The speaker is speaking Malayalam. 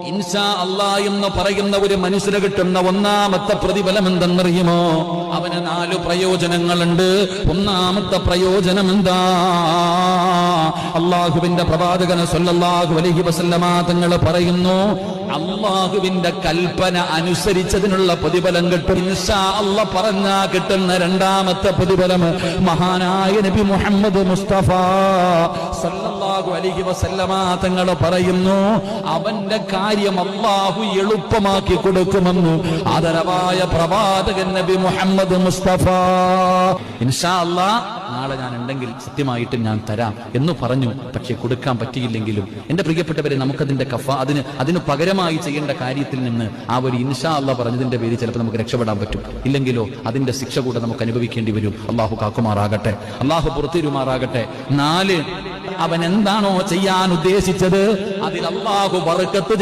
ഇൻഷാ അല്ലാഹ് എന്ന് പറയുന്ന ഒരു മനുഷ്യന് കിട്ടുന്ന ഒന്നാമത്തെ പ്രതിഫലം എന്തെന്നറിയുമോ? അവന് 4 പ്രയോജനങ്ങളുണ്ട്. ഒന്നാമത്തെ പ്രയോജനം എന്താ? അള്ളാഹുവിന്റെ പ്രവാചകൻ സല്ലല്ലാഹു അലൈഹി വസല്ലമ തങ്ങൾ പറയുന്നു, അള്ളാഹുവിന്റെ കൽപ്പന അനുസരിച്ചതിനുള്ള പ്രതിഫലം കിട്ടും. ഇൻഷാ അല്ലാഹ് പറഞ്ഞാ കിട്ടുന്ന രണ്ടാമത്തെ പ്രതിഫലം മഹാനായ നബി മുഹമ്മദ് മുസ്തഫ സല്ലല്ലാഹു അലൈഹി വസല്ലമ തങ്ങൾ പറയുന്നു, അവന്റെ കാര്യം അല്ലാഹു എളുപ്പമാക്കി കൊടുക്കുമെന്ന് ആദരവായ പ്രവാചകൻ നബി മുഹമ്മദ് മുസ്തഫ. ഇൻഷാ അല്ലാഹ് നാളെ ഞാൻ ഉണ്ടെങ്കിൽ സത്യമായിട്ടും ഞാൻ തരാം എന്ന് പറഞ്ഞു. പക്ഷെ കൊടുക്കാൻ പറ്റിയില്ലെങ്കിലും എന്റെ പ്രിയപ്പെട്ടവരെ, നമുക്കതിന്റെ അതിന് പകരമായി ചെയ്യേണ്ട കാര്യത്തിൽ നിന്ന് ആ ഒരു ഇൻഷാ അല്ലാഹ് പറഞ്ഞതിന്റെ പേരിൽ ചിലപ്പോൾ നമുക്ക് രക്ഷപ്പെടാൻ പറ്റും. ഇല്ലെങ്കിലോ അതിന്റെ ശിക്ഷ കൂടെ നമുക്ക് അനുഭവിക്കേണ്ടി വരും. അള്ളാഹു കാക്കുമാറാകട്ടെ, അള്ളാഹു പുറത്തിരുമാറാകട്ടെ. 4, അവൻ എന്താണോ ചെയ്യാൻ ഉദ്ദേശിച്ചത് അതിൽ അള്ളാഹു ബർക്കത്ത്